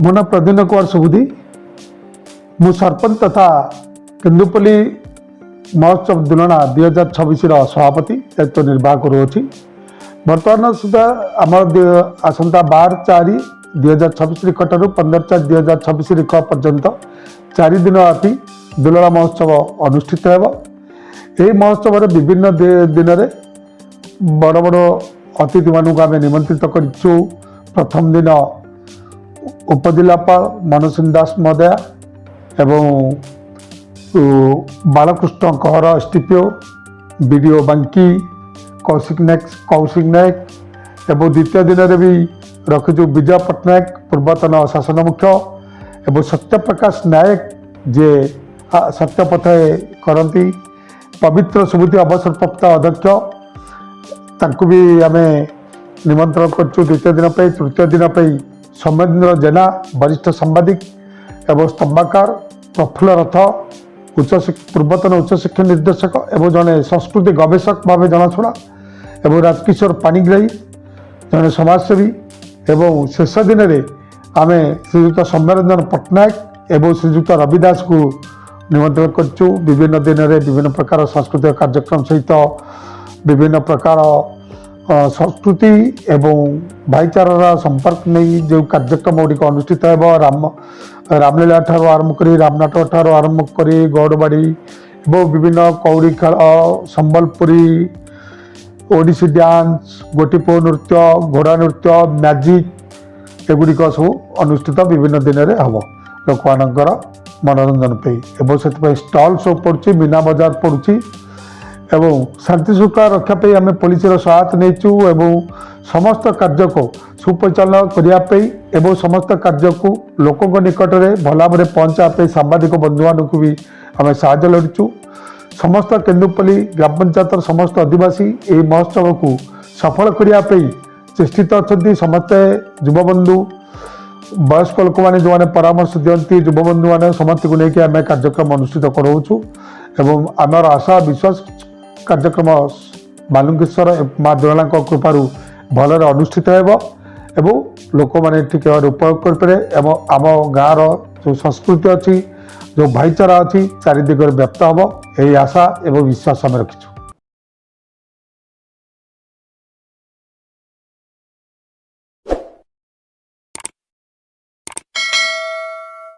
ମୋ ନାଁ ପ୍ରଦ୍ୟୁମ୍ନ କୁମାର ସୁବୁଦ୍ଧି। ମୁଁ ସରପଞ୍ଚ ତଥା କେନ୍ଦୁପଲ୍ଲୀ ମହୋତ୍ସବ ଦୁଲଣା 2026 ସଭାପତି ଦାୟିତ୍ୱ ନିର୍ବାହ କରୁଅଛି। ବର୍ତ୍ତମାନ ସୁଦ୍ଧା ଆମର ଆସନ୍ତା 12/4/2026 ନିକଟରୁ 15/4/2026 ନିକ ପର୍ଯ୍ୟନ୍ତ 4 ଦିନ ବ୍ୟାପୀ ଦୁଲଣା ମହୋତ୍ସବ ଅନୁଷ୍ଠିତ ହେବ। ଏହି ମହୋତ୍ସବରେ ବିଭିନ୍ନ ଦିନରେ ବଡ଼ ବଡ଼ ଅତିଥିମାନଙ୍କୁ ଆମେ ନିମନ୍ତ୍ରିତ କରିଛୁ। ପ୍ରଥମ ଦିନ ଉପଜିଲ୍ଲାପାଳ ମନୋଜ ଦାସ ମହୋଦୟା ଏବଂ ବାଳକୃଷ୍ଣ କହର STPO, BDO ବାଙ୍କି କୌଶିକ ନାୟକ ଏବଂ ଦ୍ୱିତୀୟ ଦିନରେ ବି ରଖିଛୁ ବିଜୟ ପଟ୍ଟନାୟକ ପୂର୍ବତନ ଶାସନ ମୁଖ୍ୟ ଏବଂ ସତ୍ୟପ୍ରକାଶ ନାୟକ ଯିଏ ସତ୍ୟପଥେ କରନ୍ତି, ପବିତ୍ର ସୁବୁଦ୍ଧି ଅବସରପ୍ରାପ୍ତ ଅଧ୍ୟକ୍ଷ ତାଙ୍କୁ ବି ଆମେ ନିମନ୍ତ୍ରଣ କରୁଛୁ ଦ୍ୱିତୀୟ ଦିନ ପାଇଁ। ତୃତୀୟ ଦିନ ପାଇଁ ସୌମ୍ୟେନ୍ଦ୍ର ଜେନା ବରିଷ୍ଠ ସାମ୍ବାଦିକ ଏବଂ ସ୍ତମ୍ଭକାର, ପ୍ରଫୁଲ୍ଲ ରଥ ପୂର୍ବତନ ଉଚ୍ଚଶିକ୍ଷା ନିର୍ଦ୍ଦେଶକ ଏବଂ ଜଣେ ସଂସ୍କୃତି ଗବେଷକ ଭାବେ ଜଣାଶୁଣା ଏବଂ ରାଜକିଶୋର ପାଣିଗ୍ରାହୀ ଜଣେ ସମାଜସେବୀ ଏବଂ ଶେଷ ଦିନରେ ଆମେ ଶ୍ରୀଯୁକ୍ତ ସୌମ୍ୟରଞ୍ଜନ ପଟ୍ଟନାୟକ ଏବଂ ଶ୍ରୀଯୁକ୍ତ ରବି ଦାସକୁ ନିମନ୍ତ୍ରଣ କରିଛୁ। ବିଭିନ୍ନ ଦିନରେ ବିଭିନ୍ନ ପ୍ରକାର ସାଂସ୍କୃତିକ କାର୍ଯ୍ୟକ୍ରମ ସହିତ ବିଭିନ୍ନ ପ୍ରକାର ସଂସ୍କୃତି ଏବଂ ଭାଇଚାରାର ସମ୍ପର୍କ ନେଇ ଯେଉଁ କାର୍ଯ୍ୟକ୍ରମ ଗୁଡ଼ିକ ଅନୁଷ୍ଠିତ ହେବ, ରାମଲୀଳା ଠାରୁ ଆରମ୍ଭ କରି ରାମନାଟକ ଠାରୁ ଆରମ୍ଭ କରି ଗୌଡ଼ବାଡ଼ି ଏବଂ ବିଭିନ୍ନ କଉଡ଼ି ଖେଳ, ସମ୍ବଲପୁରୀ, ଓଡ଼ିଶୀ ଡ୍ୟାନ୍ସ, ଗୋଟିପୁଅ ନୃତ୍ୟ, ଘୋଡ଼ା ନୃତ୍ୟ, ମ୍ୟାଜିକ୍ ଏଗୁଡ଼ିକ ସବୁ ଅନୁଷ୍ଠିତ ବିଭିନ୍ନ ଦିନରେ ହେବ ଲୋକମାନଙ୍କର ମନୋରଞ୍ଜନ ପାଇଁ। ଏବଂ ସେଥିପାଇଁ ଷ୍ଟଲ୍ ସବୁ ପଡ଼ୁଛି, ମୀନା ବଜାର ପଡ଼ୁଛି ଏବଂ ଶାନ୍ତି ଶୃଙ୍ଖଳା ରକ୍ଷା ପାଇଁ ଆମେ ପୋଲିସର ସହାୟତା ନେଇଛୁ ଏବଂ ସମସ୍ତ କାର୍ଯ୍ୟକୁ ସୁପରିଚାଳନା କରିବା ପାଇଁ ଏବଂ ସମସ୍ତ କାର୍ଯ୍ୟକୁ ଲୋକଙ୍କ ନିକଟରେ ଭଲ ଭାବରେ ପହଞ୍ଚାଇବା ପାଇଁ ସାମ୍ବାଦିକ ବନ୍ଧୁମାନଙ୍କୁ ବି ଆମେ ସାହାଯ୍ୟ ଲୋଡ଼ିଛୁ। ସମସ୍ତ କେନ୍ଦୁପଲ୍ଲୀ ଗ୍ରାମ ପଞ୍ଚାୟତର ସମସ୍ତ ଅଧିବାସୀ ଏହି ମହୋତ୍ସବକୁ ସଫଳ କରିବା ପାଇଁ ଚେଷ୍ଟିତ ଅଛନ୍ତି। ସମସ୍ତେ ଯୁବବନ୍ଧୁ, ବୟସ୍କ ଲୋକମାନେ ଯେଉଁମାନେ ପରାମର୍ଶ ଦିଅନ୍ତି, ଯୁବବନ୍ଧୁମାନେ ସମସ୍ତଙ୍କୁ ନେଇକି ଆମେ କାର୍ଯ୍ୟକ୍ରମ ଅନୁଷ୍ଠିତ କରାଉଛୁ ଏବଂ ଆମର ଆଶା ବିଶ୍ୱାସ କାର୍ଯ୍ୟକ୍ରମ ବାଲୁଙ୍କେଶ୍ୱର ମା ଦୁଲାଳାଙ୍କ କୃପାରୁ ଭଲରେ ଅନୁଷ୍ଠିତ ହେବ ଏବଂ ଲୋକମାନେ ଠିକ୍ ଭାବରେ ଉପଭୋଗ କରିପାରିବେ ଏବଂ ଆମ ଗାଁର ଯେଉଁ ସଂସ୍କୃତି ଅଛି, ଯେଉଁ ଭାଇଚାରା ଅଛି ଚାରିଦିଗରେ ବ୍ୟାପ୍ତ ହେବ ଏହି ଆଶା ଏବଂ ବିଶ୍ୱାସ ଆମେ ରଖିଛୁ।